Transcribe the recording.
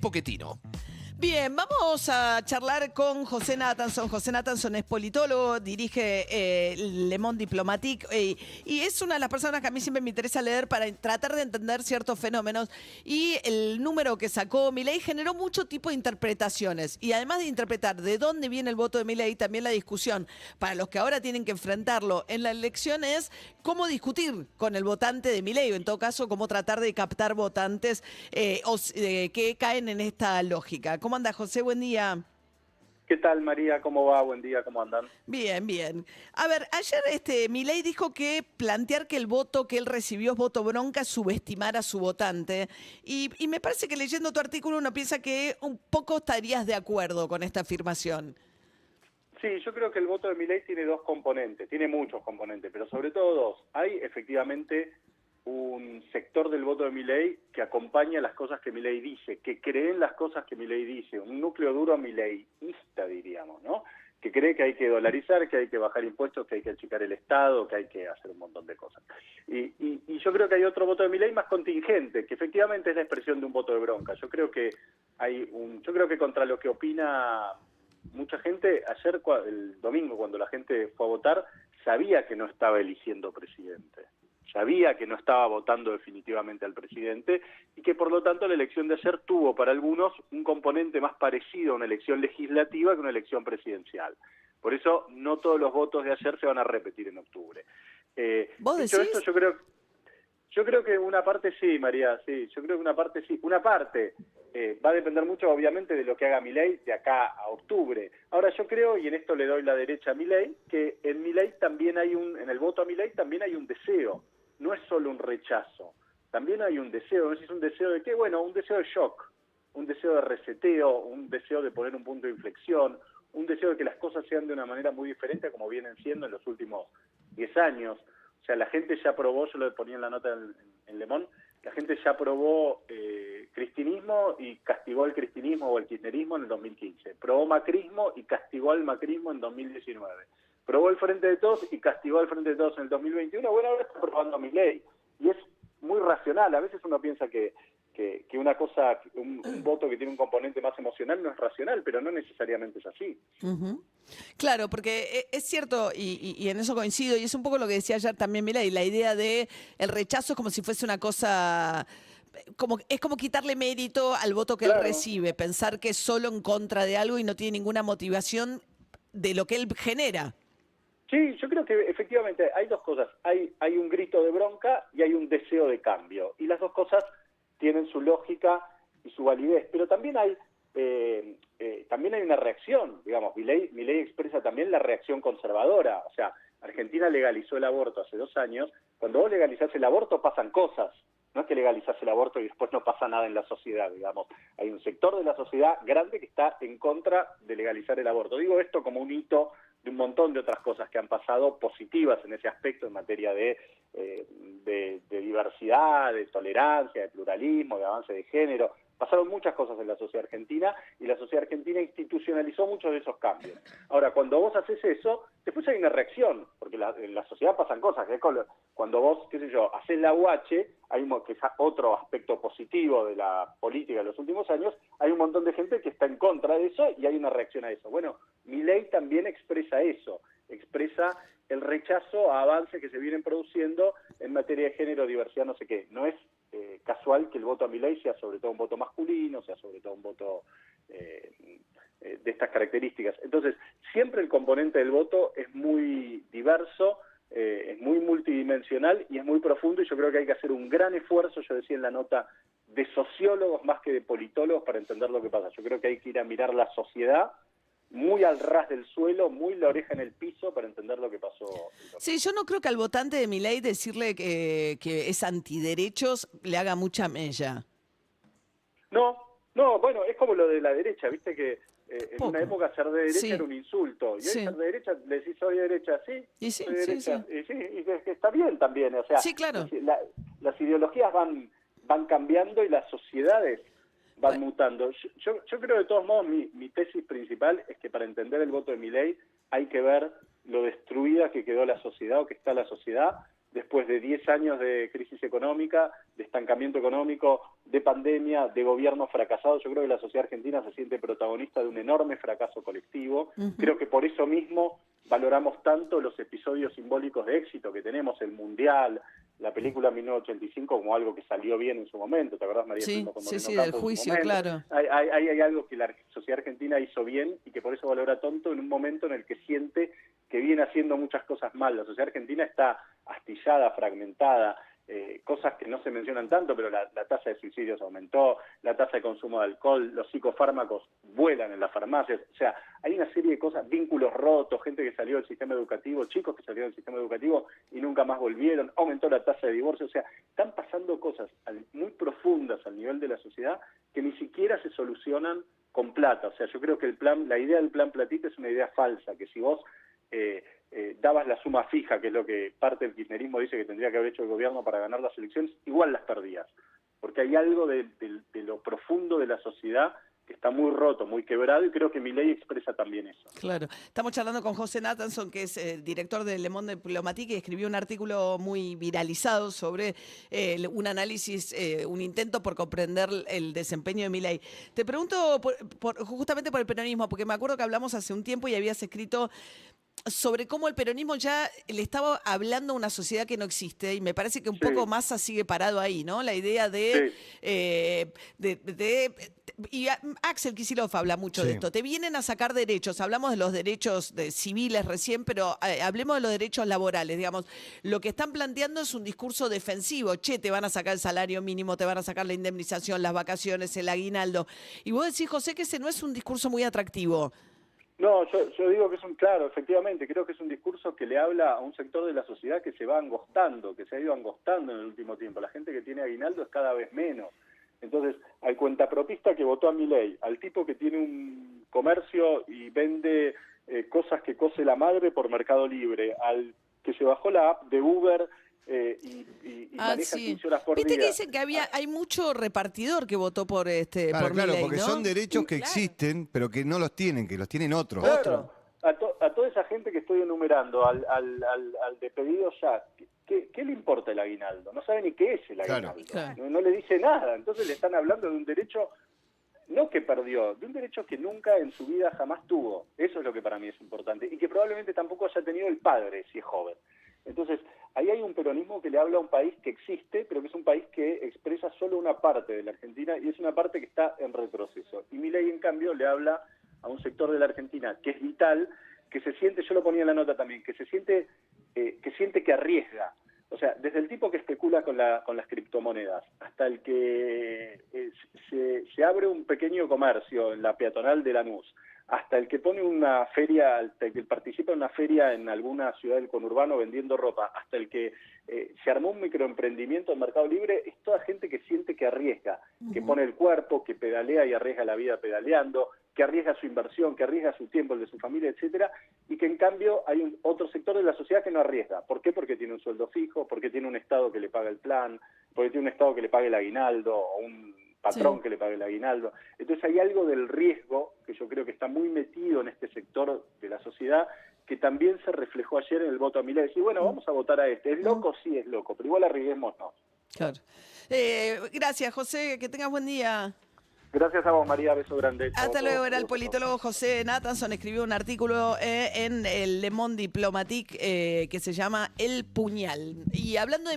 Pochettino. Bien, vamos a charlar con José Nathanson. José Nathanson es politólogo, dirige Le Monde Diplomatique y es una de las personas que a mí siempre me interesa leer para tratar de entender ciertos fenómenos. Y el número que sacó Milei generó mucho tipo de interpretaciones. Y además de interpretar de dónde viene el voto de Milei, también la discusión para los que ahora tienen que enfrentarlo en la elección es cómo discutir con el votante de Milei, o en todo caso, cómo tratar de captar votantes que caen en esta lógica. ¿Cómo anda, José? Buen día. ¿Qué tal, María? ¿Cómo va? Buen día, ¿cómo andan? Bien, bien. A ver, ayer Milei dijo que plantear que el voto que él recibió es voto bronca, subestimar a su votante. Y me parece que leyendo tu artículo uno piensa que un poco estarías de acuerdo con esta afirmación. Sí, yo creo que el voto de Milei tiene dos componentes, tiene muchos componentes, pero sobre todo dos. Hay efectivamente un sector del voto de Milei que acompaña las cosas que Milei dice, que cree en las cosas que Milei dice, un núcleo duro mileísta, diríamos, ¿no? Que cree que hay que dolarizar, que hay que bajar impuestos, que hay que achicar el Estado, que hay que hacer un montón de cosas. Y yo creo que hay otro voto de Milei más contingente, que efectivamente es la expresión de un voto de bronca. Yo creo que contra lo que opina mucha gente, ayer, el domingo, cuando la gente fue a votar, sabía que no estaba eligiendo presidente. Sabía que no estaba votando definitivamente al presidente y que por lo tanto la elección de ayer tuvo para algunos un componente más parecido a una elección legislativa que una elección presidencial. Por eso no todos los votos de ayer se van a repetir en octubre. ¿Vos Dicho decís? esto, yo creo que una parte sí, María, sí, yo creo que una parte sí. Una parte va a depender mucho, obviamente, de lo que haga Milei de acá a octubre. Ahora, yo creo, y en esto le doy la derecha a Milei, que en Milei también en el voto a Milei también hay un deseo. No es solo un rechazo, también hay un deseo. ¿Es un deseo de qué? Bueno, un deseo de shock, un deseo de reseteo, un deseo de poner un punto de inflexión, un deseo de que las cosas sean de una manera muy diferente como vienen siendo en los últimos 10 años. O sea, la gente ya probó, yo lo ponía en la nota en Le Monde, la gente ya probó cristinismo y castigó el cristinismo o el kirchnerismo en el 2015. Probó macrismo y castigó al macrismo en 2019. Probó el Frente de Todos y castigó al Frente de Todos en el 2021. Bueno, ahora está probando a Milei. Y es muy racional. A veces uno piensa que una cosa, un voto que tiene un componente más emocional no es racional, pero no necesariamente es así. Uh-huh. Claro, porque es cierto, y en eso coincido, y es un poco lo que decía ayer también Milei, la idea de el rechazo es como si fuese una cosa, es como quitarle mérito al voto que él Claro. recibe, pensar que es solo en contra de algo y no tiene ninguna motivación de lo que él genera. Sí, yo creo que efectivamente hay dos cosas. Hay un grito de bronca y hay un deseo de cambio. Y las dos cosas tienen su lógica y su validez. Pero también hay una reacción. Digamos, Milei expresa también la reacción conservadora. O sea, Argentina legalizó el aborto hace 2 años. Cuando vos legalizás el aborto pasan cosas. No es que legalizás el aborto y después no pasa nada en la sociedad, digamos. Hay un sector de la sociedad grande que está en contra de legalizar el aborto. Digo esto como un hito de un montón de otras cosas que han pasado positivas en ese aspecto en materia de diversidad, de tolerancia, de pluralismo, de avance de género. Pasaron muchas cosas en la sociedad argentina y la sociedad argentina institucionalizó muchos de esos cambios. Ahora, cuando vos haces eso, después hay una reacción, porque en la sociedad pasan cosas. Cuando vos, qué sé yo, haces la UH, que es otro aspecto positivo de la política de los últimos años, hay un montón de gente que está en contra de eso y hay una reacción a eso. Bueno, Milei también expresa eso, expresa el rechazo a avances que se vienen produciendo en materia de género, diversidad, no sé qué. No es casual que el voto a Milei sea sobre todo un voto masculino, sea sobre todo un voto de estas características. Entonces, siempre el componente del voto es muy diverso, es muy multidimensional y es muy profundo, y yo creo que hay que hacer un gran esfuerzo, yo decía en la nota, de sociólogos más que de politólogos para entender lo que pasa. Yo creo que hay que ir a mirar la sociedad muy al ras del suelo, muy la oreja en el piso para entender lo que pasó. Sí, yo no creo que al votante de Milei decirle que es antiderechos le haga mucha mella. No, bueno, es como lo de la derecha, viste que en una Poco. época ser de derecha Sí. era un insulto, y hoy Sí. ser de derecha, le decís soy de derecha, sí, Y sí, soy de sí, derecha, sí. y sí, y que está bien también, o sea, Sí, claro. las ideologías van cambiando y las sociedades van Bueno. mutando. Yo creo de todos modos, mi tesis principal es que para entender el voto de Milei hay que ver lo destruida que quedó la sociedad o que está la sociedad después de 10 años de crisis económica, de estancamiento económico, de pandemia, de gobierno fracasado. Yo creo que la sociedad argentina se siente protagonista de un enorme fracaso colectivo. Creo que por eso mismo valoramos tanto los episodios simbólicos de éxito que tenemos, el Mundial, la película 1985 como algo que salió bien en su momento. ¿Te acordás, María? Sí, sí, del juicio, claro. Hay algo que la sociedad argentina hizo bien y que por eso valora tanto en un momento en el que siente que viene haciendo muchas cosas mal. La sociedad argentina está astillada, fragmentada, cosas que no se mencionan tanto, pero la tasa de suicidios aumentó, la tasa de consumo de alcohol, los psicofármacos vuelan en las farmacias, o sea, hay una serie de cosas, vínculos rotos, gente que salió del sistema educativo, chicos que salieron del sistema educativo y nunca más volvieron, aumentó la tasa de divorcio, o sea, están pasando cosas muy profundas al nivel de la sociedad que ni siquiera se solucionan con plata. O sea, yo creo que la idea del plan Platita es una idea falsa, que si vos dabas la suma fija, que es lo que parte del kirchnerismo dice que tendría que haber hecho el gobierno para ganar las elecciones, igual las perdías, porque hay algo de lo profundo de la sociedad que está muy roto, muy quebrado, y creo que Milei expresa también eso. Claro. Estamos charlando con José Nathanson, que es director de Le Monde Diplomatique, que escribió un artículo muy viralizado sobre un análisis, un intento por comprender el desempeño de Milei. Te pregunto justamente por el peronismo, porque me acuerdo que hablamos hace un tiempo y habías escrito sobre cómo el peronismo ya le estaba hablando a una sociedad que no existe, y me parece que un poco Massa sigue parado ahí, ¿no? La idea de y Axel Kicillof habla mucho de esto. Te vienen a sacar derechos. Hablamos de los derechos civiles recién, pero hablemos de los derechos laborales. Digamos, lo que están planteando es un discurso defensivo. Che, te van a sacar el salario mínimo, te van a sacar la indemnización, las vacaciones, el aguinaldo. Y vos decís, José, que ese no es un discurso muy atractivo. No, yo digo que claro, efectivamente, creo que es un discurso que le habla a un sector de la sociedad que se va angostando, que se ha ido angostando en el último tiempo. La gente que tiene aguinaldo es cada vez menos. Entonces, al cuentapropista que votó a Milei, al tipo que tiene un comercio y vende cosas que cose la madre por Mercado Libre, al que se bajó la app de Uber y maneja 15 horas por día. Viste que dicen que hay mucho repartidor que votó por por Milei, porque ¿no? son derechos que existen, pero que no los tienen, que los tienen otros. Claro, a toda esa gente que estoy enumerando, al de pedido ya, ¿qué le importa el aguinaldo? No sabe ni qué es el aguinaldo. Claro. No le dice nada. Entonces le están hablando de un derecho, no que perdió, de un derecho que nunca en su vida jamás tuvo. Eso es lo que para mí es importante. Y que probablemente tampoco haya tenido el padre si es joven. Entonces, ahí hay un peronismo que le habla a un país que existe, pero que es un país que expresa solo una parte de la Argentina, y es una parte que está en retroceso. Y Milei, en cambio, le habla a un sector de la Argentina que es vital, que se siente, yo lo ponía en la nota también, que siente que arriesga. O sea, desde el tipo que especula con las criptomonedas, hasta el que se abre un pequeño comercio en la peatonal de Lanús, hasta el que pone una feria, hasta el que participa en una feria en alguna ciudad del conurbano vendiendo ropa, hasta el que se armó un microemprendimiento en Mercado Libre, es toda gente que siente que arriesga, que pone el cuerpo, que pedalea y arriesga la vida pedaleando, que arriesga su inversión, que arriesga su tiempo, el de su familia, etcétera, y que en cambio hay otro sector de la sociedad que no arriesga. ¿Por qué? Porque tiene un sueldo fijo, porque tiene un Estado que le paga el plan, porque tiene un Estado que le pague el aguinaldo, o un patrón que le pague el aguinaldo. Entonces hay algo del riesgo que yo creo que está muy metido en este sector de la sociedad, que también se reflejó ayer en el voto a Milei. Decir, bueno, vamos a votar a este. ¿Es loco? Sí, es loco, pero igual arriesguemos, no. Claro. Gracias, José. Que tengas buen día. Gracias a vos, María. Beso grande. Hasta luego. Era el politólogo José Nathanson. Escribió un artículo en el Le Monde Diplomatique que se llama El Puñal. Y hablando de